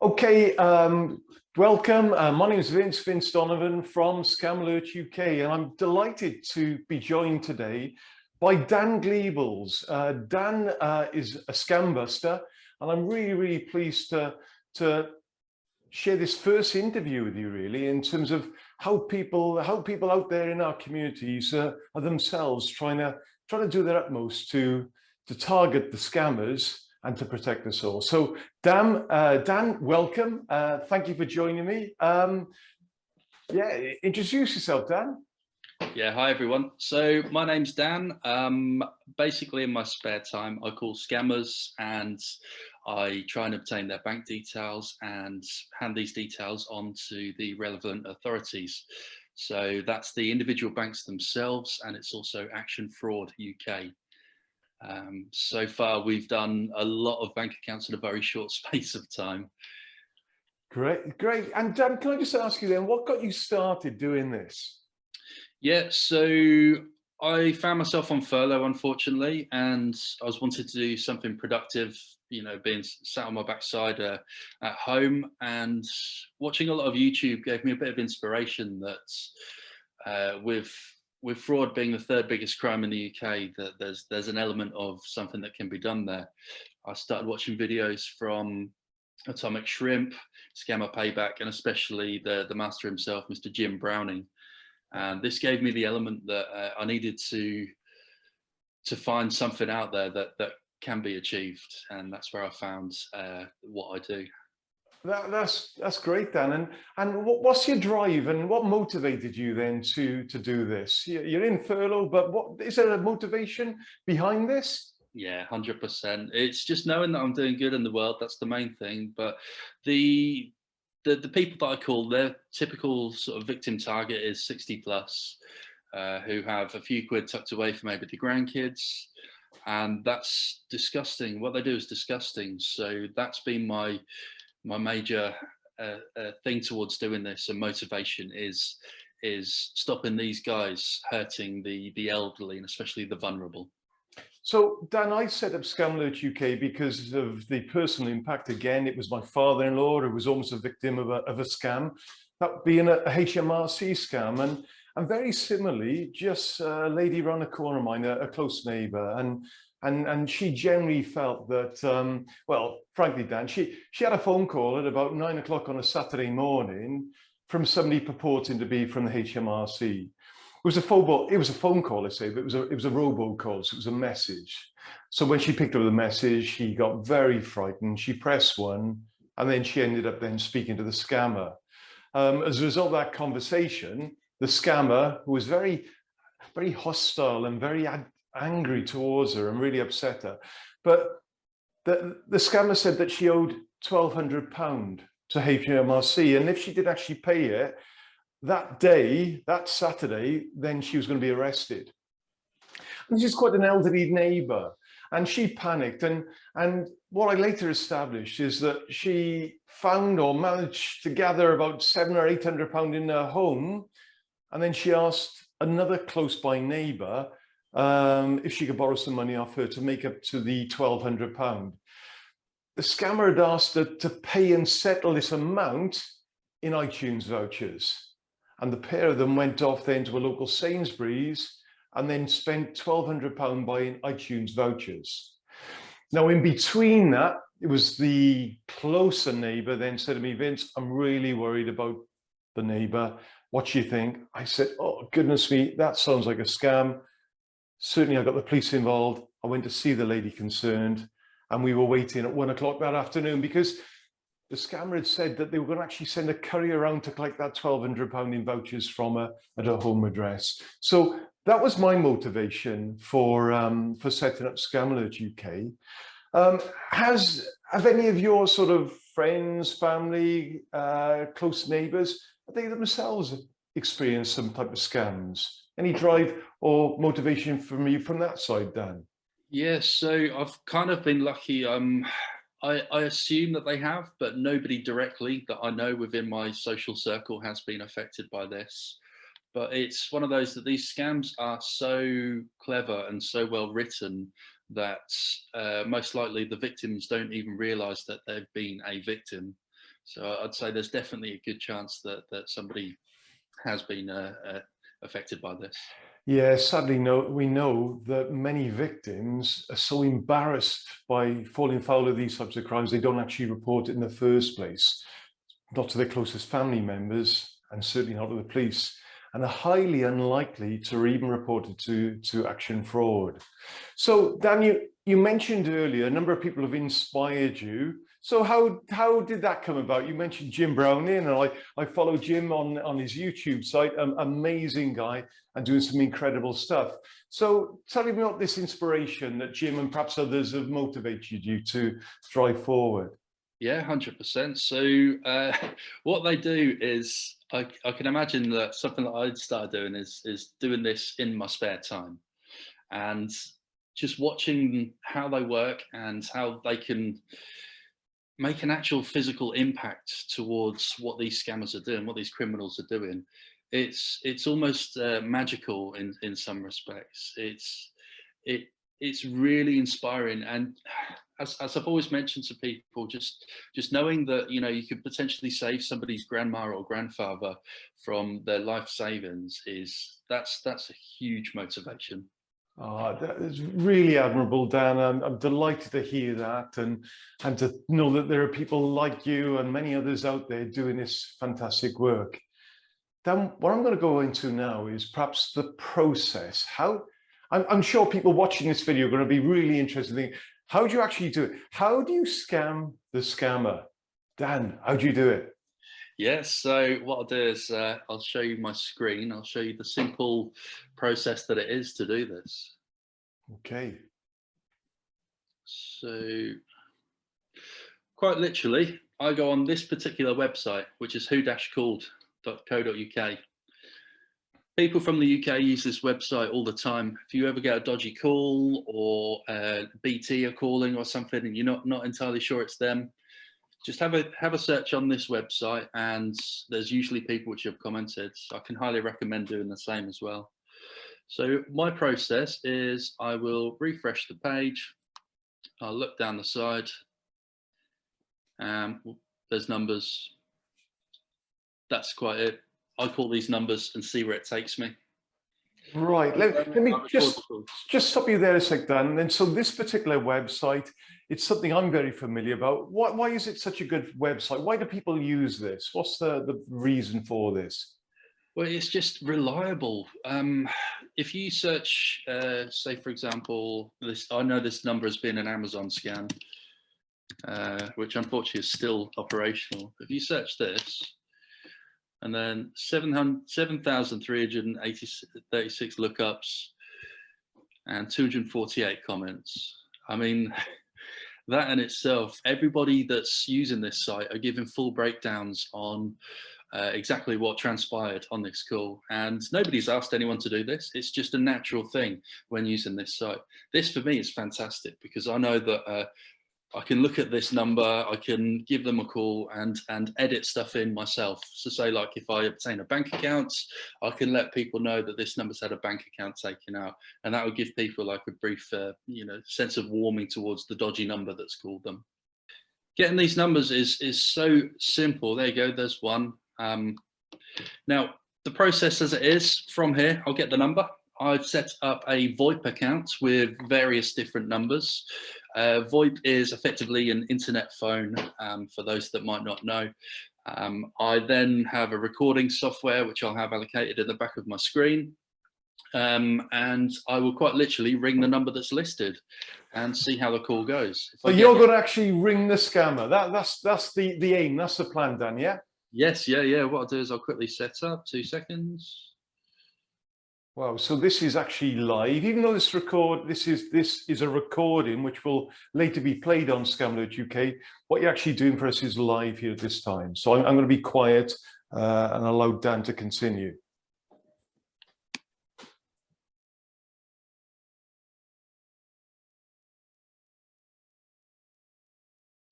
Okay, welcome. My name is Vince Donovan from Scam Alert UK, and I'm delighted to be joined today by Dan Gleeballs. Dan is a scam buster, and I'm really pleased to share this first interview with you, really, in terms of how people out there in our communities are themselves trying to do their utmost to target the scammers and to protect us all. So Dan, welcome. Thank you for joining me. Yeah, introduce yourself, Dan. Yeah, hi everyone. So my name's Dan. Basically in my spare time, I call scammers and I try and obtain their bank details and hand these details on to the relevant authorities. So that's the individual banks themselves, and it's also Action Fraud UK. So far, we've done a lot of bank accounts in a very short space of time. Great. And Dan, can I just ask you then, what got you started doing this? Yeah, so I found myself on furlough, unfortunately, and I was wanted to do something productive, being sat on my backside at home, and watching a lot of YouTube gave me a bit of inspiration that with fraud being the third biggest crime in the UK, that there's an element of something that can be done there. I started watching videos from Atomic Shrimp, Scammer Payback, and especially the master himself, Mr. Jim Browning. And this gave me the element that I needed to find something out there that can be achieved, and that's where I found what I do. That's great, Dan. And what's your drive, and what motivated you then to do this? You're in furlough, but what is there a motivation behind this? Yeah, 100%. It's just knowing that I'm doing good in the world. That's the main thing. But the people that I call, their typical sort of victim target is 60 plus, who have a few quid tucked away for maybe the grandkids. And that's disgusting. What they do is disgusting. So that's been my major thing towards doing this, and motivation is stopping these guys hurting the elderly and especially the vulnerable. So, Dan, I set up Scam Alert UK because of the personal impact. Again, it was my father-in-law who was almost a victim of a scam, that being a HMRC scam. And very similarly, just a lady around the corner of mine, a close neighbour, and she generally felt that, well, frankly, Dan, she had a phone call at about 9 o'clock on a Saturday morning from somebody purporting to be from the HMRC. It was a phone call, I say, but it was a robocall, so it was a message. So when she picked up the message, she got very frightened. She pressed one, and then she ended up then speaking to the scammer. As a result of that conversation, the scammer, who was very hostile and very angry towards her and really upset her, but the scammer said that she owed £1,200 to HMRC, and if she did actually pay it, that day, that Saturday, then she was going to be arrested. And she's quite an elderly neighbour, and she panicked. And what I later established is that she found or managed to gather about £700 or £800 in her home, and then she asked another close by neighbour if she could borrow some money off her to make up to the £1,200. The scammer had asked her to pay and settle this amount in iTunes vouchers. And the pair of them went off then to a local Sainsbury's and then spent £1,200 buying iTunes vouchers. Now, in between that, it was the closer neighbour then said to me, Vince, I'm really worried about the neighbour. What do you think? I said, oh, goodness me, that sounds like a scam. Certainly, I got the police involved. I went to see the lady concerned, and we were waiting at 1 o'clock that afternoon because the scammer had said that they were going to actually send a courier around to collect that £1,200 in vouchers from her at her home address. So that was my motivation for setting up Scam Alert UK. Have any of your sort of friends, family, close neighbours, have they themselves experienced some type of scams? Any drive or motivation from you from that side, Dan? Yes, so I've kind of been lucky. I assume that they have, but nobody directly that I know within my social circle has been affected by this. But it's one of those that these scams are so clever and so well written that most likely the victims don't even realise that they've been a victim. So I'd say there's definitely a good chance that somebody has been affected by this. Yeah, sadly, we know that many victims are so embarrassed by falling foul of these types of crimes, they don't actually report it in the first place, not to their closest family members, and certainly not to the police, and are highly unlikely to even report it to Action Fraud. So, Dan, you mentioned earlier a number of people have inspired you. So how did that come about? You mentioned Jim Browning, and I follow Jim on his YouTube site, amazing guy and doing some incredible stuff. So tell me about this inspiration that Jim and perhaps others have motivated you to drive forward. Yeah, 100%. So what they do is, I can imagine that something that I'd start doing is doing this in my spare time, and just watching how they work and how they can make an actual physical impact towards what these scammers are doing, what these criminals are doing. It's almost magical in some respects. It's really inspiring, and as I've always mentioned to people, just knowing that you could potentially save somebody's grandma or grandfather from their life savings that's a huge motivation. That is really admirable, Dan. I'm delighted to hear that, and to know that there are people like you and many others out there doing this fantastic work. Dan, what I'm going to go into now is perhaps the process. I'm sure people watching this video are going to be really interested in how do you actually do it? How do you scam the scammer? Dan, how do you do it? Yes, so what I'll do is I'll show you my screen. I'll show you the simple process that it is to do this. Okay. So quite literally, I go on this particular website, which is who-called.co.uk. People from the UK use this website all the time. If you ever get a dodgy call, or BT are calling or something, and you're not entirely sure it's them, just have a search on this website, and there's usually people which have commented. So I can highly recommend doing the same as well. So my process is I will refresh the page. I'll look down the side. There's numbers. That's quite it. I call these numbers and see where it takes me. Right. Let me just stop you there a sec, Dan. And so this particular website, it's something I'm very familiar about. Why is it such a good website? Why do people use this? What's the reason for this? Well, it's just reliable. If you search, say, for example, I know this number has been an Amazon scam, which unfortunately is still operational. If you search this, and then 7,336 lookups and 248 comments. I mean, that in itself, everybody that's using this site are giving full breakdowns on exactly what transpired on this call. And nobody's asked anyone to do this. It's just a natural thing when using this site. This for me is fantastic, because I know that I can look at this number, I can give them a call and edit stuff in myself. So say, like, if I obtain a bank account, I can let people know that this number's had a bank account taken out, and that will give people like a brief sense of warming towards the dodgy number that's called them. Getting these numbers is so simple. There you go, there's one. Now the process as it is, from here I'll get the number. I've set up a VoIP account with various different numbers. VoIP is effectively an internet phone, for those that might not know. I then have a recording software which I'll have allocated at the back of my screen, and I will quite literally ring the number that's listed and see how the call goes. So you're going to actually ring the scammer. That's the aim. That's the plan, Dan. Yeah. Yes. Yeah. What I'll do is I'll quickly set up. 2 seconds. Wow, so this is actually live, even though this is a recording which will later be played on Scam UK. What you're actually doing for us is live here at this time. So I'm going to be quiet and allow Dan to continue.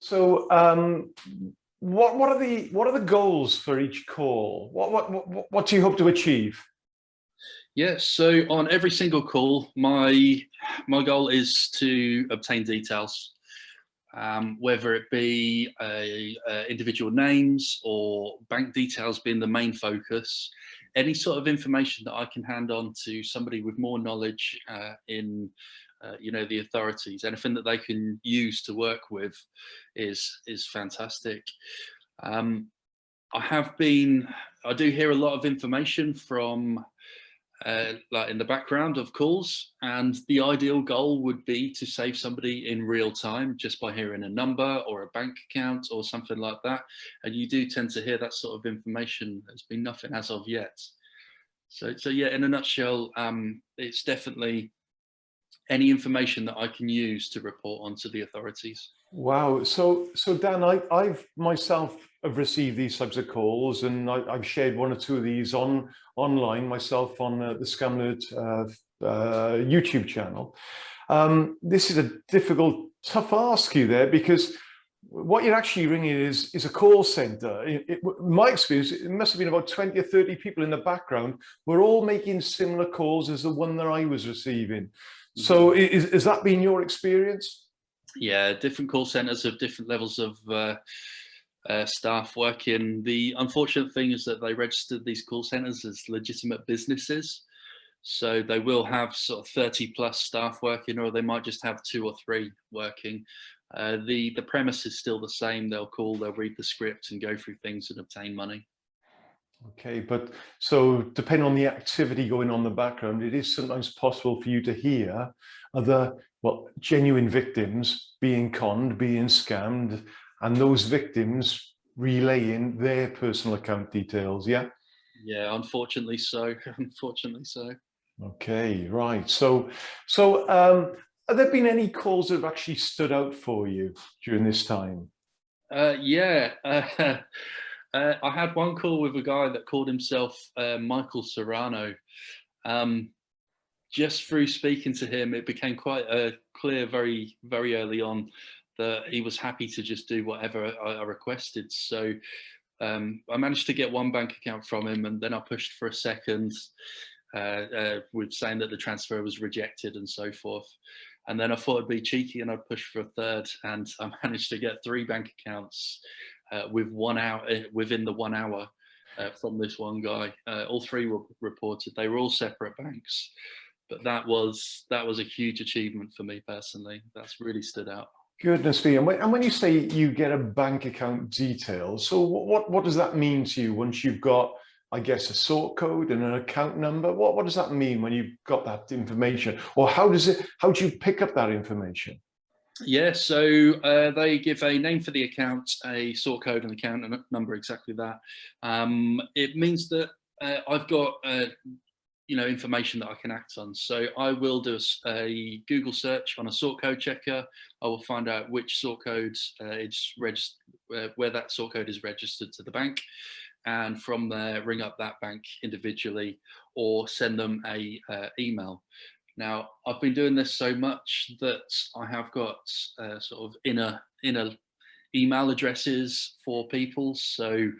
So what are the goals for each call? What do you hope to achieve? Yes, so on every single call, my goal is to obtain details. whether it be individual names or bank details being the main focus. Any sort of information that I can hand on to somebody with more knowledge in the authorities, anything that they can use to work with is fantastic. I do hear a lot of information from like in the background of calls, and the ideal goal would be to save somebody in real time just by hearing a number or a bank account or something like that. And you do tend to hear that sort of information. There's been nothing as of yet. So yeah, in a nutshell, it's definitely any information that I can use to report onto the authorities. Wow. So Dan, I've myself have received these types of calls, and I've shared one or two of these online myself on the Scam Alert YouTube channel. This is a difficult, tough ask you there, because what you're actually ringing is a call center. In my experience, it must have been about 20 or 30 people in the background. We're all making similar calls as the one that I was receiving. So is that been your experience? Yeah, different call centers have different levels of staff working. The unfortunate thing is that they registered these call centers as legitimate businesses. So they will have sort of 30 plus staff working, or they might just have 2 or 3 working. The premise is still the same. They'll call, they'll read the script and go through things and obtain money. Okay, but so depending on the activity going on in the background, it is sometimes possible for you to hear other, well, genuine victims being conned, being scammed, and those victims relaying their personal account details, yeah? Yeah, unfortunately so, unfortunately so. Okay, right. So have there been any calls that have actually stood out for you during this time? Yeah, I had one call with a guy that called himself Michael Serrano. Just through speaking to him, it became quite clear very, very early on that he was happy to just do whatever I requested. So I managed to get one bank account from him, and then I pushed for a second with saying that the transfer was rejected and so forth. And then I thought it'd be cheeky and I'd push for a third, and I managed to get 3 bank accounts within the 1 hour from this one guy. All 3 were reported. They were all separate banks, but that was a huge achievement for me personally. That's really stood out. Goodness me. And when you say you get a bank account details, so what does that mean to you once you've got, I guess, a sort code and an account number? What does that mean when you've got that information? Or how do you pick up that information? Yeah, so they give a name for the account, a sort code and account number, exactly that. It means that I've got information that I can act on. So I will do a Google search on a sort code checker. I will find out which sort code where that sort code is registered to the bank, and from there ring up that bank individually or send them a email. Now, I've been doing this so much that I have got sort of inner email addresses for people. So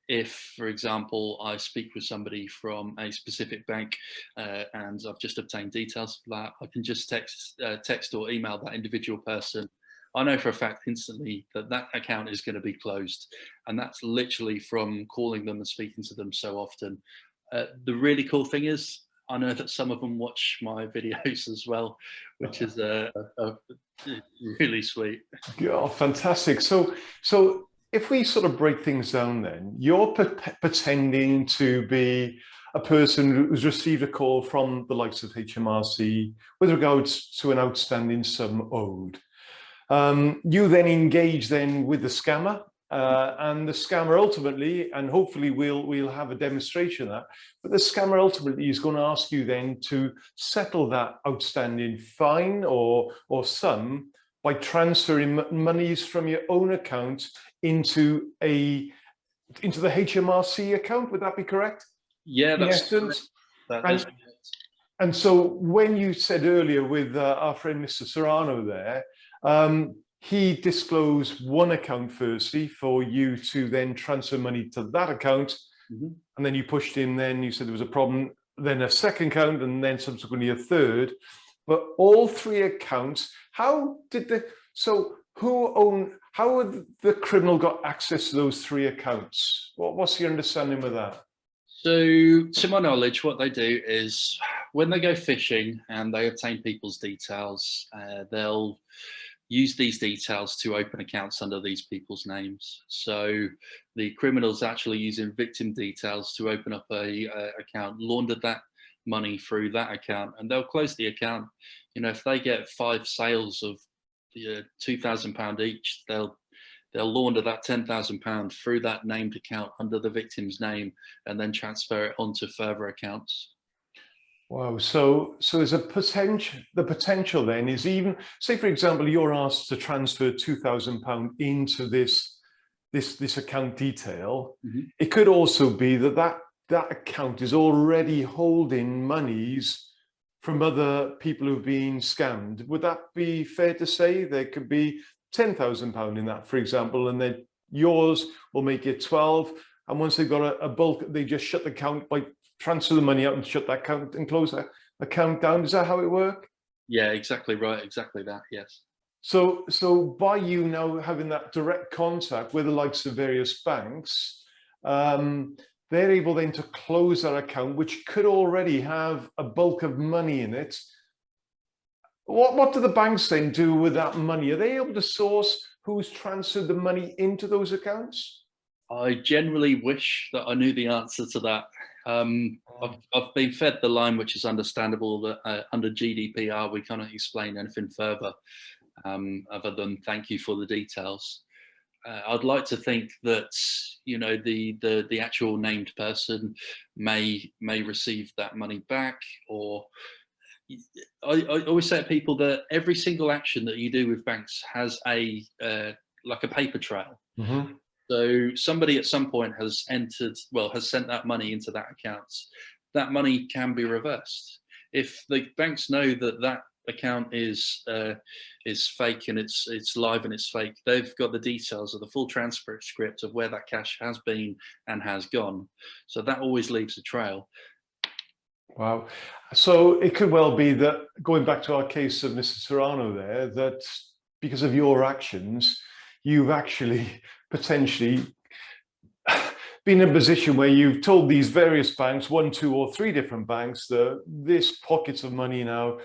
if, for example, I speak with somebody from a specific bank and I've just obtained details for that, I can just text or email that individual person. I know for a fact instantly that that account is going to be closed. And that's literally from calling them and speaking to them so often. The really cool thing is, I know that some of them watch my videos as well, which is really sweet. Oh, fantastic. So if we sort of break things down then, you're pretending to be a person who's received a call from the likes of HMRC with regards to an outstanding sum owed. You then engage then with the scammer, and the scammer ultimately, and hopefully we'll have a demonstration of that, but the scammer ultimately is going to ask you then to settle that outstanding fine or sum by transferring monies from your own account into the HMRC account. Would that be correct? Yeah, that's correct. And so when you said earlier with our friend Mr. Serrano there, he disclosed one account firstly for you to then transfer money to that account. And then you pushed him, then you said there was a problem, then a second account, and then subsequently a third. But all 3 accounts, how did so how would the criminal got access to those three accounts? What's your understanding with that? So, to my knowledge, what they do is when they go fishing and they obtain people's details, they'll use these details to open accounts under these people's names. So the criminals actually using victim details to open up a account, launder that money through that account, and they'll close the account. You know, if they get 5 sales of £2,000 each, they'll launder that £10,000 through that named account under the victim's name, and then transfer it onto further accounts. Wow. So there's a potential. The potential then is, even say, for example, you're asked to transfer £2,000 into this account detail. Mm-hmm. It could also be that account is already holding monies from other people who've been scammed. Would that be fair to say? There could be £10,000 in that, for example, and then yours will make it 12. And once they've got a bulk, they just shut the account, by transfer the money out and shut that account and close that account down. Is that how it works? Yeah, exactly right. Exactly that. Yes. So by you now having that direct contact with the likes of various banks, they're able then to close that account, which could already have a bulk of money in it. What do the banks then do with that money? Are they able to source who's transferred the money into those accounts? I generally wish that I knew the answer to that. I've been fed the line, which is understandable, that under GDPR we cannot explain anything further other than thank you for the details. I'd like to think that, you know, the actual named person may receive that money back, or I always say to people that every single action that you do with banks has a like a paper trail. Mm-hmm. So somebody at some point has sent that money into that account. That money can be reversed. If the banks know that that account is fake and it's live and it's fake, they've got the details of the full transcript of where that cash has been and has gone. So that always leaves a trail. Wow. So it could well be that, going back to our case of Mr. Serrano there, that because of your actions, you've actually potentially been in a position where you've told these various banks, 1, 2, or 3 different banks, that this pockets of money now,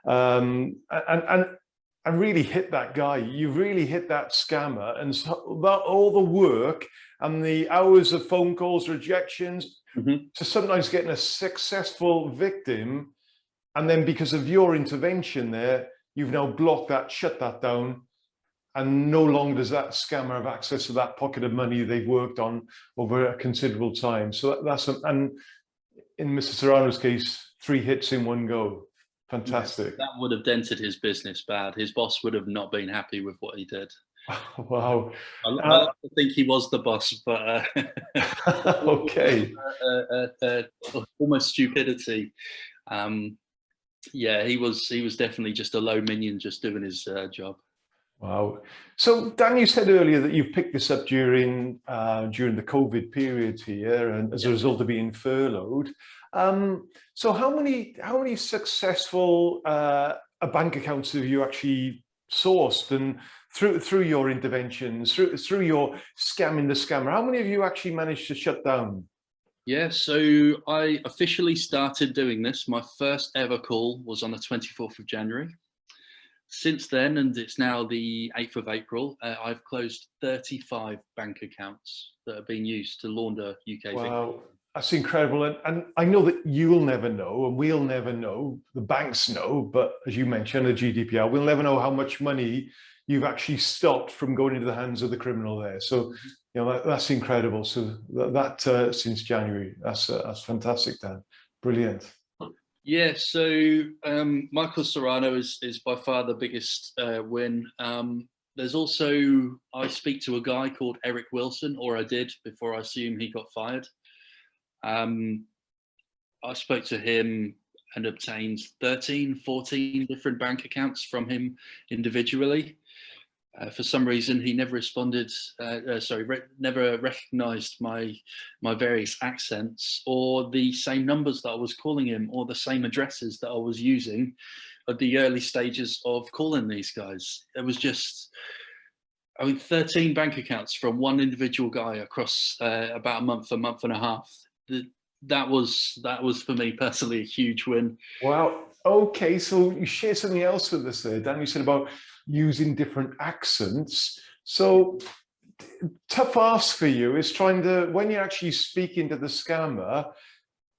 and really hit that guy. You've really hit that scammer, and so that all the work and the hours of phone calls, rejections, Mm-hmm. to sometimes getting a successful victim, and then because of your intervention there, you've now blocked that, shut that down, and no longer does that scammer have access to that pocket of money they've worked on over a considerable time. So and in Mr. Serrano's case, 3 hits in one go. Fantastic. Yeah, that would have dented his business bad. His boss would have not been happy with what he did. Wow. I like to think he was the boss, but okay. Almost stupidity. Yeah, he was definitely just a low minion, just doing his job. Wow. So Dan, you said earlier that you've picked this up during the COVID period here, and as a result of being furloughed. So how many successful bank accounts have you actually sourced, and through your interventions, through your scamming the scammer? How many have you actually managed to shut down? Yeah, so I officially started doing this. My first ever call was on the 24th of January. Since then, and it's now the 8th of April, I've closed 35 bank accounts that are being used to launder UK. Wow, that's incredible. And I know that you'll never know, and we'll never know, the banks know, but as you mentioned, the GDPR, we'll never know how much money you've actually stopped from going into the hands of the criminal there. So, you know, that's incredible. So that since January, that's fantastic, Dan. Brilliant. Yeah, so Michael Serrano is by far the biggest win. There's also, I speak to a guy called Eric Wilson, or I did before I assume he got fired. I spoke to him and obtained 13, 14 different bank accounts from him individually. For some reason, he never responded, never recognized my various accents or the same numbers that I was calling him or the same addresses that I was using. the early stages of calling these guys. It was just, I mean, 13 bank accounts from one individual guy across about a month and a half. That was for me personally a huge win. Wow. Okay, so you shared something else with us there, Dan. You said about using different accents. So tough ask for you is trying to, when you're actually speaking to the scammer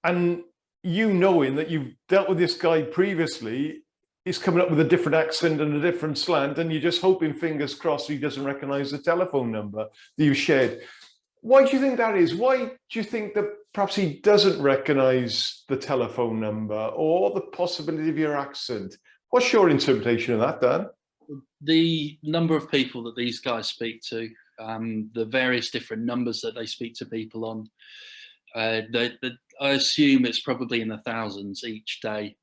and you knowing that you've dealt with this guy previously, he's coming up with a different accent and a different slant, and you're just hoping, fingers crossed, he doesn't recognize the telephone number that you shared. Why do you think that is? Why do you think that perhaps he doesn't recognize the telephone number or the possibility of your accent? What's your interpretation of that, Dan? The number of people that these guys speak to, the various different numbers that they speak to people on, I assume it's probably in the thousands each day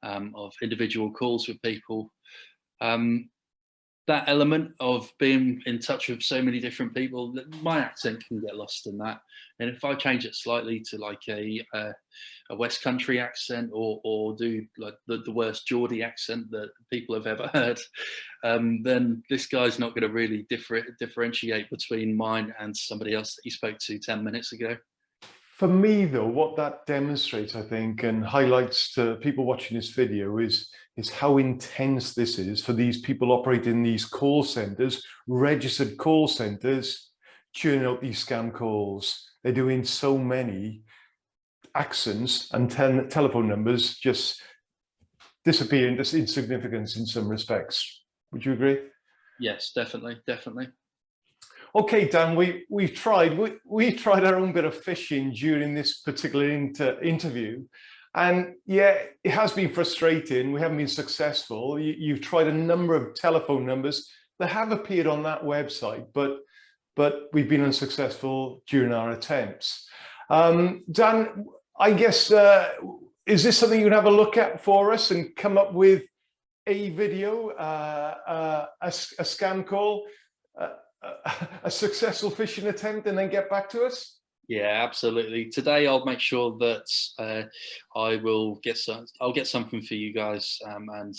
of individual calls with people. That element of being in touch with so many different people, my accent can get lost in that. And if I change it slightly to like a West Country accent, or do like the worst Geordie accent that people have ever heard, then this guy's not going to really differentiate between mine and somebody else that he spoke to 10 minutes ago. For me, though, what that demonstrates, I think, and highlights to people watching this video is how intense this is for these people operating these call centers, registered call centers, churning out these scam calls. They're doing so many accents, and telephone numbers just disappear into insignificance in some respects. Would you agree? Yes, definitely. Okay, Dan, we've tried our own bit of fishing during this particular interview, and yeah, it has been frustrating. We haven't been successful. You've tried a number of telephone numbers that have appeared on that website, but we've been unsuccessful during our attempts. Dan, I guess is this something you can have a look at for us and come up with a video, a scam call, a successful phishing attempt, and then get back to us? Yeah, absolutely. Today I'll make sure that I will get some. I'll get something for you guys, and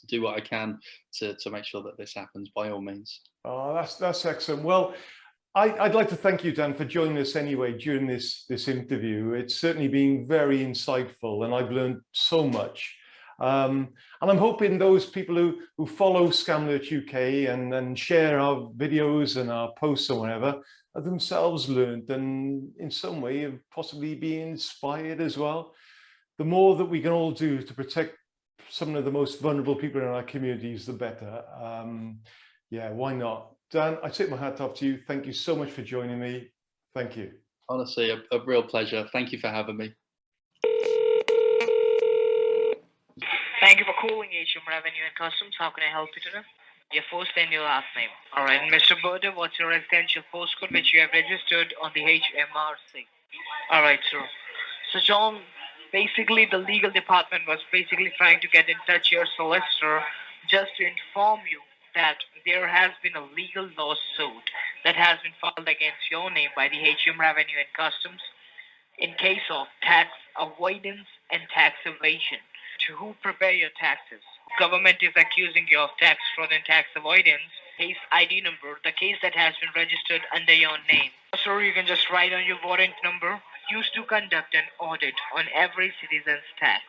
do what I can to make sure that this happens. By all means. Oh, that's excellent. Well, I'd like to thank you, Dan, for joining us anyway during this interview. It's certainly been very insightful, and I've learned so much. And I'm hoping those people who follow Scam Alert UK and share our videos and our posts or whatever have themselves learned and in some way have possibly been inspired as well. The more that we can all do to protect some of the most vulnerable people in our communities, the better. Yeah, why not? Dan, I take my hat off to you. Thank you so much for joining me. Thank you. Honestly, a real pleasure. Thank you for having me. Thank you for calling HM Revenue and Customs. How can I help you today? Your first and your last name. All right, Mr. Burder, what's your residential postcode which you have registered on the HMRC? All right, sir. So, John, basically the legal department was basically trying to get in touch your solicitor just to inform you that there has been a legal lawsuit that has been filed against your name by the HM Revenue and Customs in case of tax avoidance and tax evasion. To who prepare your taxes? Government is accusing you of tax fraud and tax avoidance. Case ID number, the case that has been registered under your name. Sir, you can just write on your warrant number. Used to conduct an audit on every citizen's tax.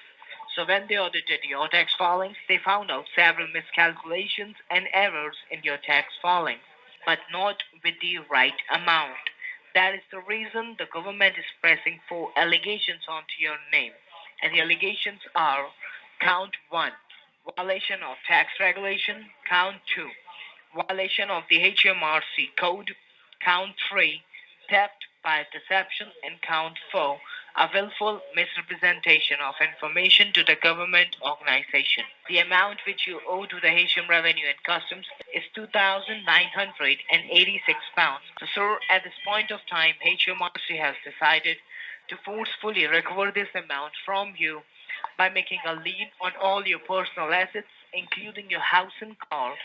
So when they audited your tax filings, they found out several miscalculations and errors in your tax filings, but not with the right amount. That is the reason the government is pressing for allegations onto your name. And the allegations are: count 1, violation of tax regulation; count 2, violation of the HMRC code; count 3, theft by deception; and count 4, a willful misrepresentation of information to the government organization. The amount which you owe to the Haitian Revenue and Customs is £2,986. So, sir, at this point of time, HMRC has decided to forcefully recover this amount from you by making a lien on all your personal assets, including your house and car.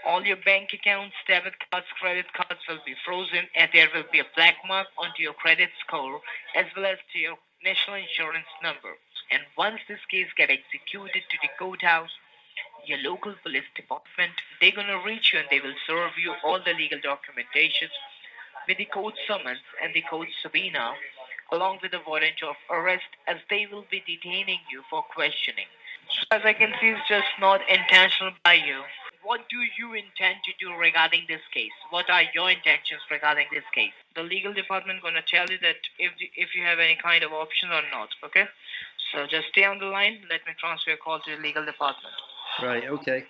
All your bank accounts, debit cards, credit cards will be frozen, and there will be a black mark onto your credit score as well as to your national insurance number. And once this case get executed to the courthouse, your local police department, they're gonna reach you and they will serve you all the legal documentation with the court summons and the court subpoena, along with the warrant of arrest, as they will be detaining you for questioning. So as I can see, it's just not intentional by you. What do you intend to do regarding this case? What are your intentions regarding this case? The legal department gonna tell you that if you have any kind of option or not. Okay, so just stay on the line. Let me transfer your call to the legal department. Right, okay.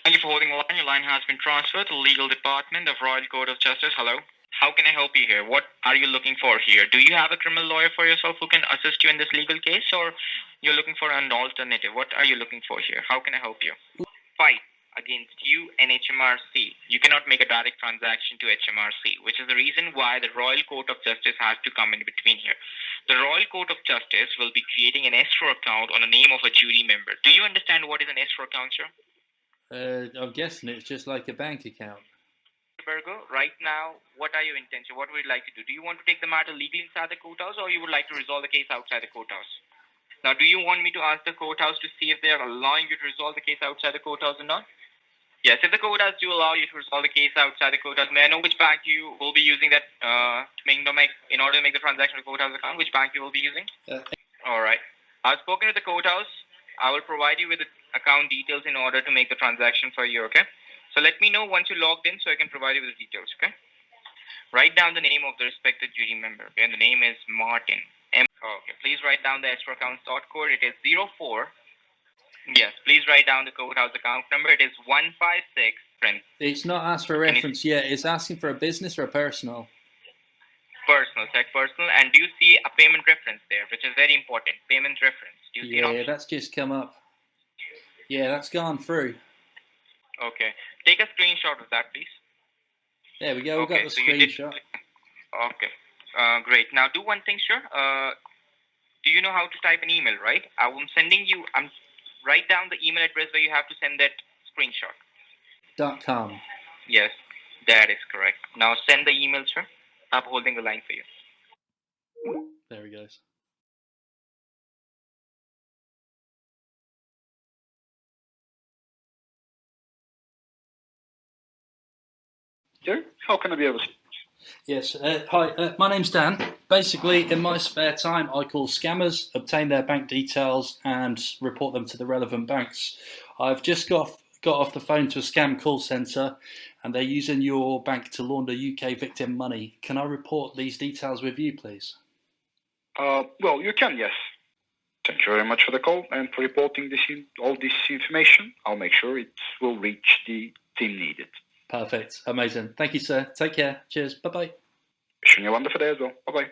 Thank you for holding the line. Your line has been transferred to the Legal Department of Royal Court of Justice. Hello. How can I help you here? What are you looking for here? Do you have a criminal lawyer for yourself who can assist you in this legal case, or you're looking for an alternative? What are you looking for here? How can I help you? Fight against you and HMRC. You cannot make a direct transaction to HMRC, which is the reason why the Royal Court of Justice has to come in between here. The Royal Court of Justice will be creating an escrow account on the name of a jury member. Do you understand what is an escrow account, sir? I'm guessing it's just like a bank account. Virgo, right now, what are your intentions? What would you like to do? Do you want to take the matter legally inside the courthouse, or you would like to resolve the case outside the courthouse? Now, do you want me to ask the courthouse to see if they are allowing you to resolve the case outside the courthouse or not? Yes, if the courthouse do allow you to resolve the case outside the courthouse, may I know which bank you will be using that in order to make the transaction with the courthouse account? Which bank you will be using? All right. I've spoken to the courthouse. I will provide you with the account details in order to make the transaction for you, okay? So let me know once you're logged in so I can provide you with the details, okay? Write down the name of the respected jury member, okay? And the name is Martin. Okay, please write down the escrow account sort code. It is 04. Yes, please write down the courthouse account number. It is 156. It's not asked for reference yet. It's asking for a business or a personal. Personal, check personal. And do you see a payment reference there, which is very important? Payment reference. Do you see it? Yeah, that's just come up. Yeah, that's gone through. Okay. Take a screenshot of that, please. There we go. We've got the so you did. screenshot. Okay. Great. Now do one thing, sure. Do you know how to type an email, right? I'm sending you. Write down the email address where you have to send that screenshot. .com. Yes, that is correct. Now send the email, sir. I'm holding the line for you. There he goes. Sir, how can I be able to? Yes. Hi, my name's Dan. Basically, in my spare time, I call scammers, obtain their bank details, and report them to the relevant banks. I've just got off the phone to a scam call centre, and they're using your bank to launder UK victim money. Can I report these details with you, please? Well, you can, yes. Thank you very much for the call and for reporting all this information. I'll make sure it will reach the team needed. Perfect. Amazing. Thank you, sir. Take care. Cheers. Bye-bye. Wishing you a wonderful day as well. Bye-bye.